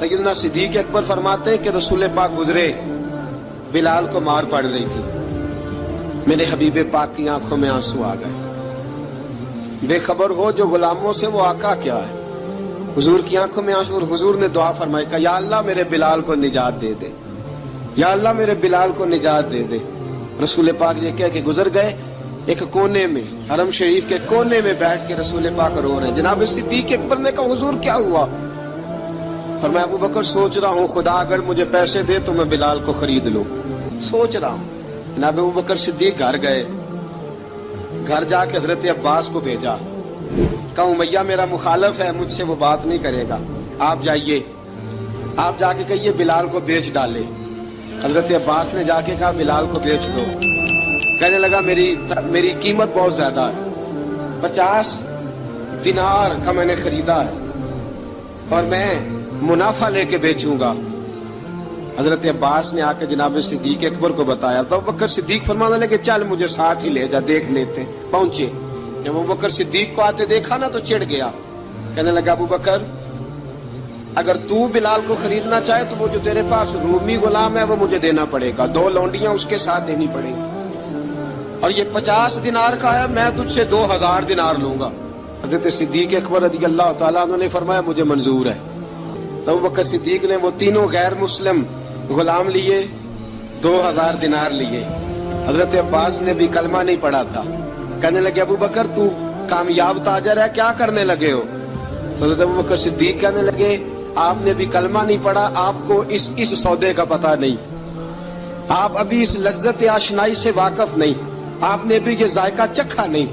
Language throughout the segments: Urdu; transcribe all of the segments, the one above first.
سیدنا صدیق اکبر فرماتے ہیں کہ رسول پاک گزرے، بلال کو مار پڑ رہی تھی، میرے حبیب پاک کی آنکھوں میں آنسو آ گئے۔ بے خبر ہو جو غلاموں سے وہ آقا کیا ہے، حضور کی آنکھوں میں آنسو، اور حضور نے دعا فرمائی کہ یا اللہ میرے بلال کو نجات دے دے، یا اللہ میرے بلال کو نجات دے دے۔ رسول پاک یہ کہہ کے گزر گئے، ایک کونے میں، حرم شریف کے کونے میں بیٹھ کے رسول پاک رو رہے ہیں۔ جناب صدیق اکبر نے کہا حضور کیا ہوا؟ فرمایا ابو بکر سوچ رہا ہوں خدا اگر مجھے پیسے دے تو میں بلال کو خرید لوں، سوچ رہا ہوں۔ جناب ابو بکر صدیق گھر گئے، گھر جا کے حضرت عباس کو بھیجا، کہا امیہ میرا مخالف ہے، مجھ سے وہ بات نہیں کرے گا، آپ جائیے، آپ جا کے کہیے بلال کو بیچ ڈالے۔ حضرت عباس نے جا کے کہا بلال کو بیچ دو۔ کہنے لگا میری قیمت بہت زیادہ ہے، 50 دینار کا میں نے خریدا ہے اور میں منافع لے کے بیچوں گا۔ حضرت عباس نے آ کے جناب صدیق اکبر کو بتایا تو ابو بکر صدیق فرمانے لگے چل مجھے ساتھ ہی لے جا، دیکھ لیتے ہیں۔ پہنچے، جب ابو بکر صدیق کو آتے دیکھا نا تو چڑ گیا، کہنے لگا ابو بکر اگر تو بلال کو خریدنا چاہے تو وہ جو تیرے پاس رومی غلام ہے وہ مجھے دینا پڑے گا، 2 لونڈیاں اس کے ساتھ دینی پڑیں گی، اور یہ 50 دینار کا ہے، میں تجھ سے 2000 دینار لوں گا۔ حضرت صدیق اکبر رضی اللہ تعالیٰ عنہ نے فرمایا مجھے منظور ہے۔ تو ابو بکر صدیق نے وہ تینوں غیر مسلم غلام لیے، 2000 دینار لیے۔ حضرت عباس نے بھی کلمہ نہیں پڑھا تھا، کہنے لگے ابو بکر تو کامیاب تاجر ہے، کیا کرنے لگے ہو؟ تو حضرت ابو بکر صدیق کہنے لگے آپ نے بھی کلمہ نہیں پڑھا، آپ کو اس سودے کا پتہ نہیں، آپ ابھی اس لذت آشنائی سے واقف نہیں، آپ نے بھی یہ ذائقہ چکھا نہیں،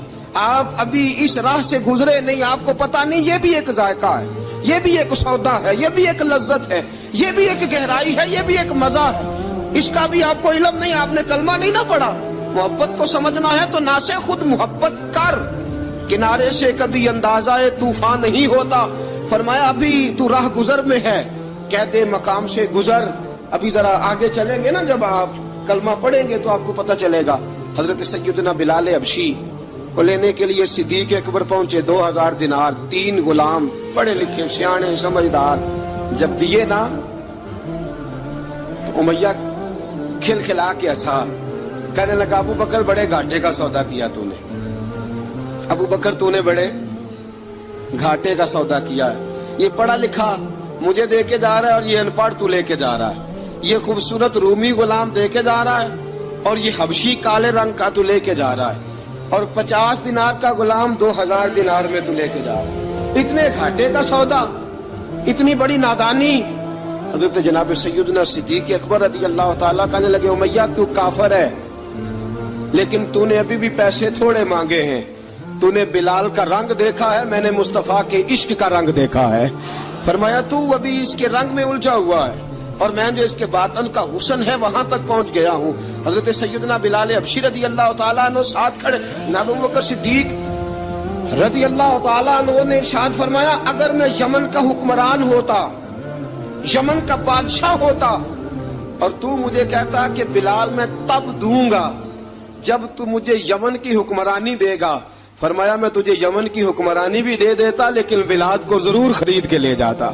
آپ ابھی اس راہ سے گزرے نہیں، آپ کو پتہ نہیں یہ بھی ایک ذائقہ ہے، یہ بھی ایک سودا ہے، یہ بھی ایک لذت ہے، یہ بھی ایک گہرائی ہے، یہ بھی ایک مزہ ہے، اس کا بھی آپ کو علم نہیں، آپ نے کلمہ نہیں نہ پڑھا۔ محبت کو سمجھنا ہے تو نہ سے خود محبت کر، کنارے سے کبھی اندازہ طوفان نہیں ہوتا۔ فرمایا ابھی تو راہ گزر میں ہے، قید مقام سے گزر، ابھی ذرا آگے چلیں گے نا، جب آپ کلمہ پڑھیں گے تو آپ کو پتہ چلے گا۔ حضرت سیدنا بلال حبشی کو لینے کے لیے صدیق اکبر پہنچے، 2000 دینار، 3 غلام پڑھے لکھے سیانے سمجھدار، جب دیے نا تو امیہ کھل کھلا کے ہنسا، کہنے لگا ابو بکر بڑے گھاٹے کا سودا کیا تو نے، ابو بکر تو نے بڑے گھاٹے کا سودا کیا ہے، یہ پڑھا لکھا مجھے دے کے جا رہا ہے اور یہ ان پڑھ تو لے کے جا رہا ہے، یہ خوبصورت رومی غلام دے کے جا رہا ہے اور یہ حبشی کالے رنگ کا تو لے کے جا رہا ہے، اور 50 دینار کا غلام 2000 دینار میں تو لے کے جا رہا ہے، اتنے گھاٹے کا سودا، اتنی بڑی نادانی۔ حضرت جناب سیدنا صدیق اکبر رضی اللہ تعالیٰ کہنے لگے امیہ تو کافر ہے لیکن تو نے ابھی بھی پیسے تھوڑے مانگے ہیں، تو نے بلال کا رنگ دیکھا ہے، میں نے مصطفیٰ کے عشق کا رنگ دیکھا ہے۔ فرمایا تو ابھی اس کے رنگ میں الجھا ہوا ہے اور میں جو اس کے باطن کا حسن ہے وہاں تک پہنچ گیا ہوں۔ حضرت سیدنا بلال حبشی رضی اللہ تعالیٰ عنہ ساتھ کھڑے، ابو بکر صدیق رضی اللہ تعالیٰ عنہ نے ارشاد فرمایا اگر میں یمن کا حکمران ہوتا، یمن کا بادشاہ ہوتا، اور تو مجھے کہتا کہ بلال میں تب دوں گا جب تو مجھے یمن کی حکمرانی دے گا، فرمایا میں تجھے یمن کی حکمرانی بھی دے دیتا لیکن بلاد کو ضرور خرید کے لے جاتا۔